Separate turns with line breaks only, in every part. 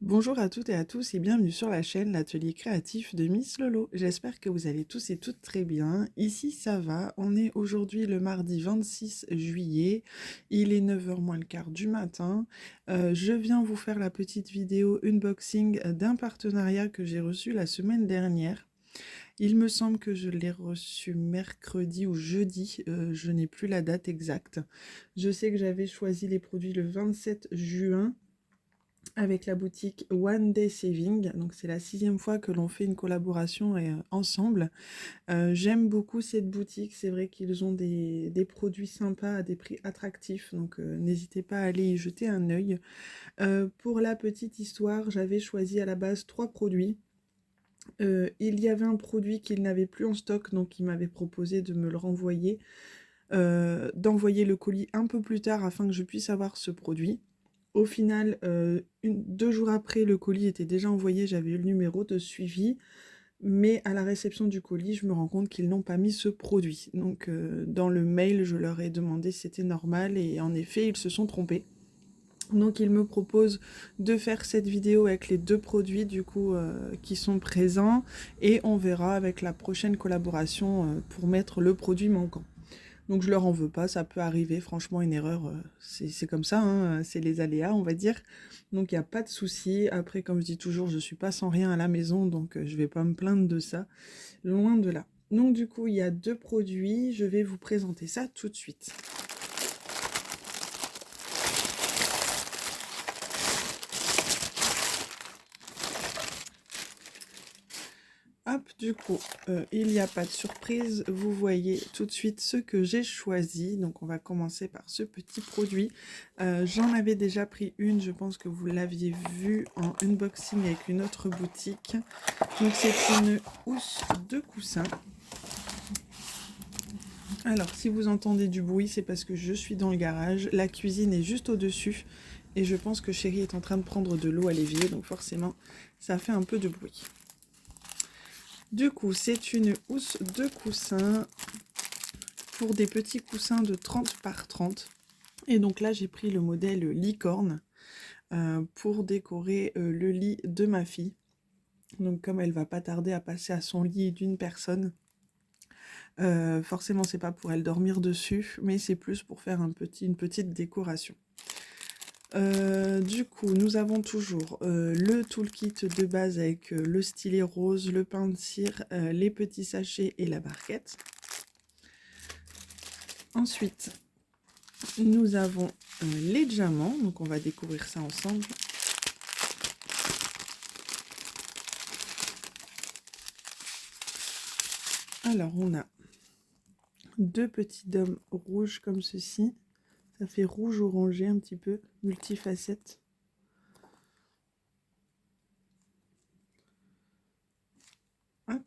Bonjour à toutes et à tous et bienvenue sur la chaîne L'Atelier Créatif de Miss Lolo. J'espère que vous allez tous et toutes très bien. Ici ça va, on est aujourd'hui le mardi 26 juillet, il est 9h moins le quart du matin. Je viens vous faire la petite vidéo unboxing d'un partenariat que j'ai reçu la semaine dernière. Il me semble que je l'ai reçu mercredi ou jeudi, je n'ai plus la date exacte. Je sais que j'avais choisi les produits le 27 juin. Avec la boutique One Day Saving, donc c'est la 6e fois que l'on fait une collaboration ensemble. J'aime beaucoup cette boutique, c'est vrai qu'ils ont des produits sympas à des prix attractifs, donc n'hésitez pas à aller y jeter un œil. Pour la petite histoire, j'avais choisi à la base 3 produits. Il y avait un produit qu'ils n'avaient plus en stock, donc ils m'avaient proposé de me le renvoyer, d'envoyer le colis un peu plus tard afin que je puisse avoir ce produit. Au final, 2 jours après, le colis était déjà envoyé, j'avais eu le numéro de suivi, mais à la réception du colis, je me rends compte qu'ils n'ont pas mis ce produit. Donc dans le mail, je leur ai demandé si c'était normal et en effet, ils se sont trompés. Donc ils me proposent de faire cette vidéo avec les 2 produits du coup qui sont présents et on verra avec la prochaine collaboration pour mettre le produit manquant. Donc je leur en veux pas, ça peut arriver, franchement une erreur, c'est comme ça, hein, c'est les aléas on va dire. Donc il n'y a pas de souci. Après comme je dis toujours, je suis pas sans rien à la maison, donc je vais pas me plaindre de ça, loin de là. Donc du coup il y a 2 produits, je vais vous présenter ça tout de suite. Hop, du coup, il n'y a pas de surprise, vous voyez tout de suite ce que j'ai choisi. Donc on va commencer par ce petit produit. J'en avais déjà pris une, je pense que vous l'aviez vu en unboxing avec une autre boutique. Donc c'est une housse de coussin. Alors si vous entendez du bruit, c'est parce que je suis dans le garage. La cuisine est juste au-dessus et je pense que chérie est en train de prendre de l'eau à l'évier, donc forcément ça fait un peu de bruit. Du coup, c'est une housse de coussin pour des petits coussins de 30 par 30. Et donc là, j'ai pris le modèle licorne pour décorer le lit de ma fille. Donc comme elle va pas tarder à passer à son lit d'une personne, forcément c'est pas pour elle dormir dessus, mais c'est plus pour faire une petite décoration. Du coup, nous avons toujours le toolkit de base avec le stylet rose, le pain de cire, les petits sachets et la barquette. Ensuite, nous avons les diamants, donc on va découvrir ça ensemble. Alors, on a 2 petits dômes rouges comme ceci. Ça fait rouge orangé un petit peu, multifacette. Hop.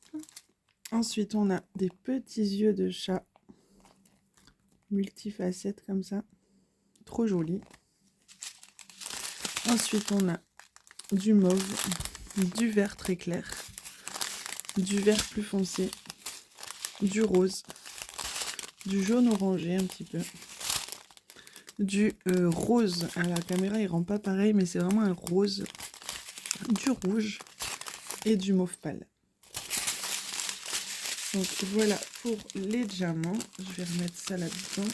Ensuite, on a des petits yeux de chat multifacettes comme ça. Trop joli. Ensuite, on a du mauve, du vert très clair, du vert plus foncé, du rose, du jaune orangé un petit peu, du rose. À la caméra, il rend pas pareil, mais c'est vraiment un rose, du rouge et du mauve pâle. Donc voilà pour les diamants. Je vais remettre ça là-dedans.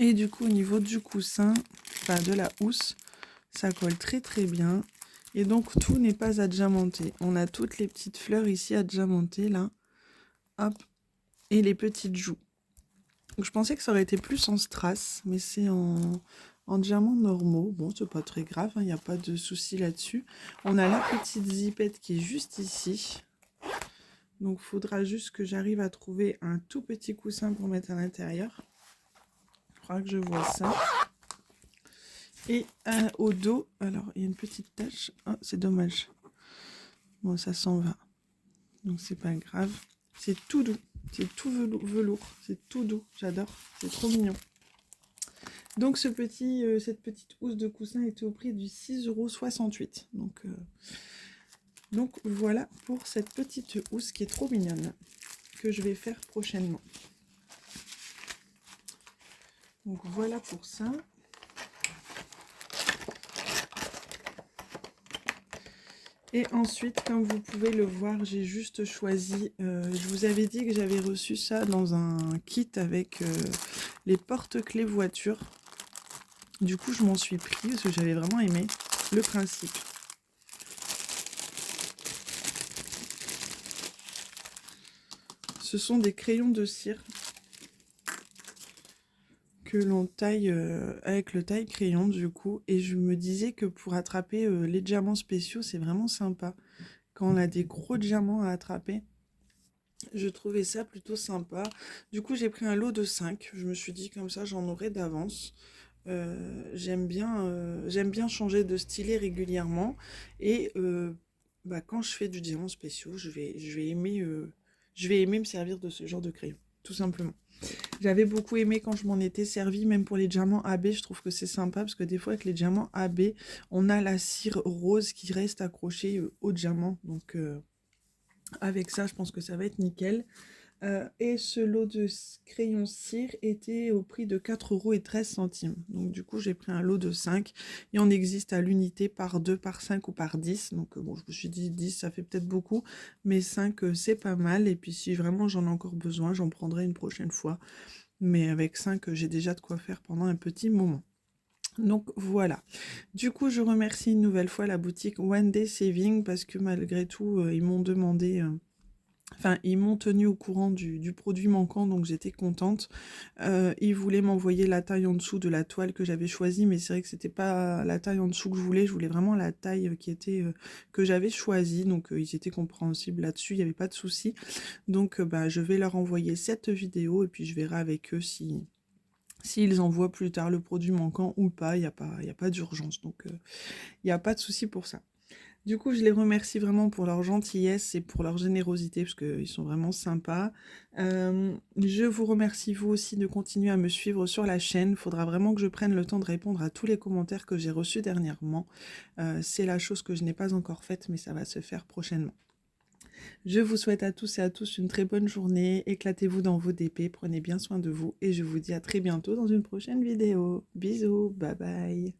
Et du coup, au niveau du coussin, enfin de la housse, ça colle très très bien. Et donc, tout n'est pas adjamanté. On a toutes les petites fleurs ici adjamantées, là. Hop. Et les petites joues. Donc, je pensais que ça aurait été plus en strass, mais c'est en diamants normaux. Bon, c'est pas très grave, il n'y a pas de souci là-dessus. On a la petite zipette qui est juste ici. Donc, il faudra juste que j'arrive à trouver un tout petit coussin pour mettre à l'intérieur. Je crois que je vois ça. Et au dos, alors il y a une petite tache. Oh, c'est dommage. Bon, ça s'en va. Donc c'est pas grave. C'est tout doux. C'est tout velours. C'est tout doux. J'adore. C'est trop mignon. Donc cette petite housse de coussin était au prix du 6,68 €. Donc voilà pour cette petite housse qui est trop mignonne, que je vais faire prochainement. Donc voilà pour ça. Et ensuite, comme vous pouvez le voir, j'ai juste choisi, je vous avais dit que j'avais reçu ça dans un kit avec les porte-clés voiture. Du coup, je m'en suis pris parce que j'avais vraiment aimé le principe. Ce sont des crayons de cire que l'on taille avec le taille-crayon du coup. Et je me disais que pour attraper les diamants spéciaux, c'est vraiment sympa. Quand on a des gros diamants à attraper, je trouvais ça plutôt sympa. Du coup, j'ai pris un lot de 5. Je me suis dit comme ça, j'en aurai d'avance. J'aime bien changer de stylet régulièrement. Et quand je fais du diamant spéciaux, je vais aimer me servir de ce genre de crayon, tout simplement. J'avais beaucoup aimé quand je m'en étais servi, même pour les diamants AB, je trouve que c'est sympa, parce que des fois, avec les diamants AB, on a la cire rose qui reste accrochée au diamant. Donc, avec ça, je pense que ça va être nickel. Et ce lot de crayons cire était au prix de 4,13 €. Donc du coup, j'ai pris un lot de 5. Il en existe à l'unité par 2, par 5 ou par 10. Donc bon, je me suis dit 10, ça fait peut-être beaucoup. Mais 5, c'est pas mal. Et puis si vraiment j'en ai encore besoin, j'en prendrai une prochaine fois. Mais avec 5, j'ai déjà de quoi faire pendant un petit moment. Donc voilà. Du coup, je remercie une nouvelle fois la boutique One Day Saving parce que malgré tout, ils m'ont demandé... Enfin, ils m'ont tenu au courant du produit manquant, donc j'étais contente. Ils voulaient m'envoyer la taille en dessous de la toile que j'avais choisie, mais c'est vrai que c'était pas la taille en dessous que je voulais vraiment la taille qui était que j'avais choisie, donc ils étaient compréhensibles là-dessus, il n'y avait pas de souci. Donc je vais leur envoyer cette vidéo et puis je verrai avec eux s'ils envoient plus tard le produit manquant ou pas, il n'y a pas d'urgence, donc il n'y a pas de souci pour ça. Du coup, je les remercie vraiment pour leur gentillesse et pour leur générosité, parce qu'ils sont vraiment sympas. Je vous remercie vous aussi de continuer à me suivre sur la chaîne. Il faudra vraiment que je prenne le temps de répondre à tous les commentaires que j'ai reçus dernièrement. C'est la chose que je n'ai pas encore faite, mais ça va se faire prochainement. Je vous souhaite à tous et à tous une très bonne journée. Éclatez-vous dans vos DP, prenez bien soin de vous et je vous dis à très bientôt dans une prochaine vidéo. Bisous, bye bye.